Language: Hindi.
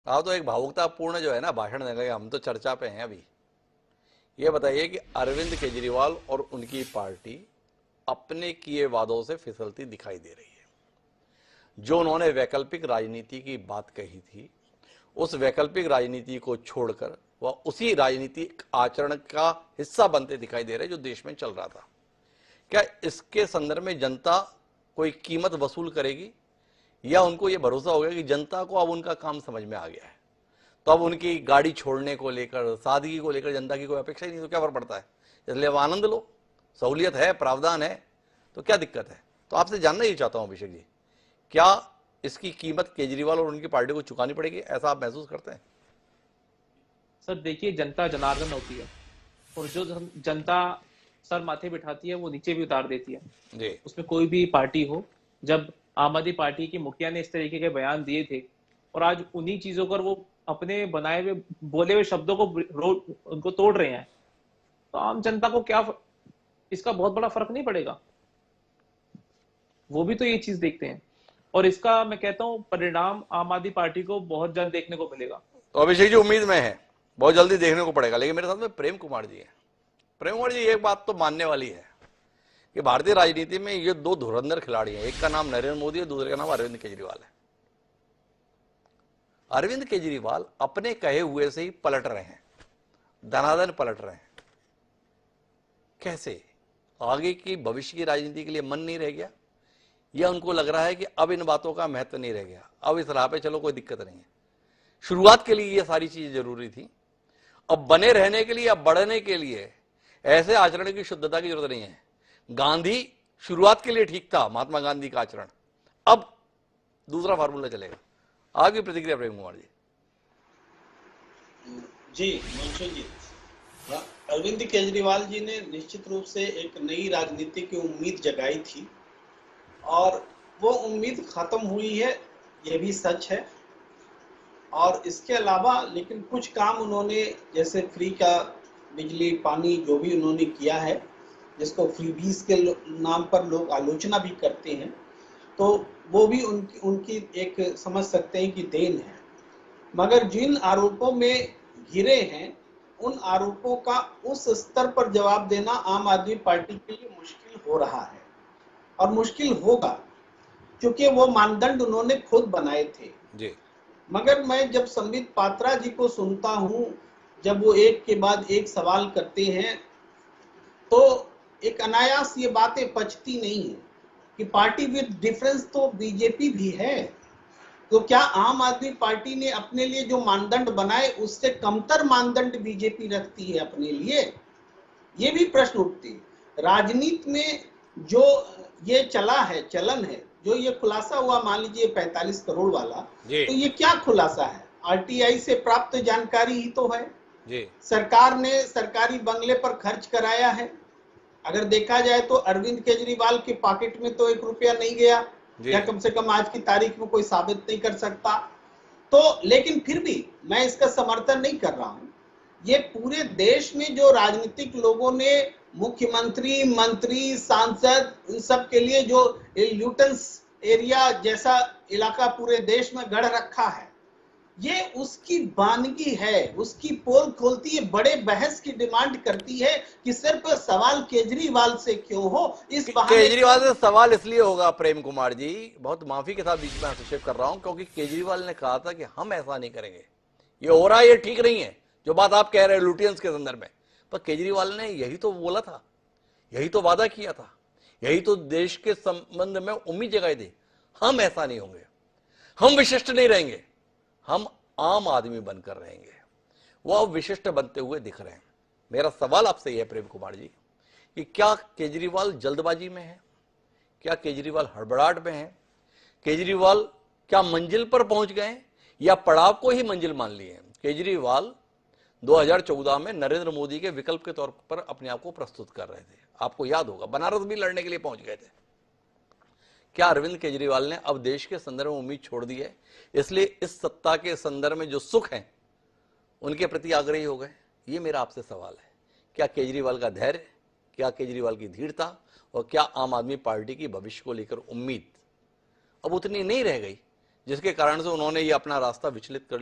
आप तो एक भावुकतापूर्ण जो है ना भाषण देने लगे, हम तो चर्चा पे हैं अभी। ये बताइए कि अरविंद केजरीवाल और उनकी पार्टी अपने किए वादों से फिसलती दिखाई दे रही है। जो उन्होंने वैकल्पिक राजनीति की बात कही थी, उस वैकल्पिक राजनीति को छोड़कर वह उसी राजनीतिक आचरण का हिस्सा बनते दिखाई दे रहे जो देश में चल रहा था। क्या इसके संदर्भ में जनता कोई कीमत वसूल करेगी, या उनको यह भरोसा हो गया कि जनता को अब उनका काम समझ में आ गया है, तो अब उनकी गाड़ी छोड़ने को लेकर, सादगी को लेकर जनता की कोई अपेक्षा ही नहीं, तो क्या फर्क पड़ता है? इसलिए अब आनंद लो, सहूलियत है, प्रावधान है, तो क्या दिक्कत है? तो आपसे जानना ही चाहता हूं अभिषेक जी, क्या इसकी कीमत केजरीवाल और उनकी पार्टी को चुकानी पड़ेगी, ऐसा आप महसूस करते हैं? सर देखिए, जनता जनार्दन होती है और जो जनता सर माथे बिठाती है वो नीचे भी उतार देती है। जी। उसमें कोई भी पार्टी हो, जब आम आदमी पार्टी की मुखिया ने इस तरीके के बयान दिए थे और आज उन्हीं चीजों पर वो अपने बनाए हुए बोले हुए शब्दों को उनको तोड़ रहे हैं, तो आम जनता को क्या इसका बहुत बड़ा फर्क नहीं पड़ेगा? वो भी तो ये चीज देखते हैं और इसका मैं कहता हूं परिणाम आम आदमी पार्टी को बहुत जल्द देखने को मिलेगा। तो अभिषेक जी, उम्मीद में है बहुत जल्दी देखने को पड़ेगा, लेकिन मेरे साथ में प्रेम कुमार जी है। प्रेम कुमार जी, एक बात तो मानने वाली है कि भारतीय राजनीति में ये दो धुरंधर खिलाड़ी हैं, एक का नाम नरेंद्र मोदी है, दूसरे का नाम अरविंद केजरीवाल है। अरविंद केजरीवाल अपने कहे हुए से ही पलट रहे हैं, धनाधन पलट रहे हैं। कैसे? आगे की भविष्य की राजनीति के लिए मन नहीं रह गया, या उनको लग रहा है कि अब इन बातों का महत्व नहीं रह गया, अब इस राह पे चलो कोई दिक्कत नहीं है? शुरुआत के लिए ये सारी चीजें जरूरी थी, अब बने रहने के लिए, अब बढ़ने के लिए ऐसे आचरण की शुद्धता की जरूरत नहीं है। गांधी शुरुआत के लिए ठीक था, महात्मा गांधी का आचरण, अब दूसरा फार्मूला चलेगा। आगे प्रतिक्रिया प्रेम कुमार जी। जी मंशु जी, अरविंद केजरीवाल जी ने निश्चित रूप से एक नई राजनीति की उम्मीद जगाई थी और वो उम्मीद खत्म हुई है, ये भी सच है। और इसके अलावा लेकिन कुछ काम उन्होंने, जैसे फ्री का बिजली पानी जो भी उन्होंने किया है, जिसको फ्रीबीज के नाम पर लोग आलोचना भी करते हैं, तो वो भी उनकी एक समझ सकते हैं कि देन है। मगर जिन आरोपों में घिरे हैं, उन आरोपों का उस स्तर पर जवाब देना आम आदमी पार्टी के लिए मुश्किल हो रहा है और मुश्किल होगा, क्योंकि वो मानदंड उन्होंने खुद बनाए थे जी। मगर मैं जब संबित पात्रा जी को सुनता हूं, जब वो एक के बाद एक सवाल करते हैं, तो एक अनायास ये बातें पचती नहीं है कि पार्टी विद डिफरेंस तो बीजेपी भी है। तो क्या आम आदमी पार्टी ने अपने लिए जो मानदंड बनाए उससे कमतर मानदंड बीजेपी रखती है अपने लिए? ये भी प्रश्न उठते हैं। राजनीति में जो ये चला है, चलन है, जो ये खुलासा हुआ, मान लीजिए 45 करोड़ वाला, तो ये क्या खुलासा है? आरटीआई से प्राप्त जानकारी ही तो है। जी। सरकार ने सरकारी बंगले पर खर्च कराया है। अगर देखा जाए तो अरविंद केजरीवाल के पॉकेट में तो 1 रुपया नहीं गया, या कम से कम आज की तारीख में कोई साबित नहीं कर सकता। तो लेकिन फिर भी मैं इसका समर्थन नहीं कर रहा हूं। ये पूरे देश में जो राजनीतिक लोगों ने मुख्यमंत्री, मंत्री, सांसद, इन सब के लिए जो ल्यूटेंस एरिया जैसा इलाका पूरे देश में गढ़ रखा है, ये उसकी वानगी है, उसकी पोल खोलती है, बड़े बहस की डिमांड करती है कि सिर्फ सवाल केजरीवाल से क्यों हो। इस केजरीवाल से सवाल इसलिए होगा प्रेम कुमार जी, बहुत माफी के साथ बीच में हस्तक्षेप कर रहा हूं, क्योंकि केजरीवाल ने कहा था कि हम ऐसा नहीं करेंगे, ये हो रहा है ये ठीक नहीं है, जो बात आप कह रहे हैं लुटियंस के संदर्भ में। पर केजरीवाल ने यही तो बोला था, यही तो वादा किया था, यही तो देश के संबंध में उम्मीद जगाई थी, हम ऐसा नहीं होंगे, हम विशिष्ट नहीं रहेंगे, हम आम आदमी बनकर रहेंगे। वो अब विशिष्ट बनते हुए दिख रहे हैं। मेरा सवाल आपसे यह प्रेम कुमार जी कि क्या केजरीवाल जल्दबाजी में है, क्या केजरीवाल हड़बड़ाहट में है, केजरीवाल क्या मंजिल पर पहुंच गए या पड़ाव को ही मंजिल मान लिए हैं? केजरीवाल 2014 में नरेंद्र मोदी के विकल्प के तौर पर अपने आप को प्रस्तुत कर रहे थे, आपको याद होगा, बनारस भी लड़ने के लिए पहुंच गए थे। क्या अरविंद केजरीवाल ने अब देश के संदर्भ में उम्मीद छोड़ दी है, इसलिए इस सत्ता के संदर्भ में जो सुख है उनके प्रति आग्रही हो गए? ये मेरा आपसे सवाल है। क्या केजरीवाल का धैर्य, क्या केजरीवाल की धीरता और क्या आम आदमी पार्टी की भविष्य को लेकर उम्मीद अब उतनी नहीं रह गई, जिसके कारण से उन्होंने ये अपना रास्ता विचलित कर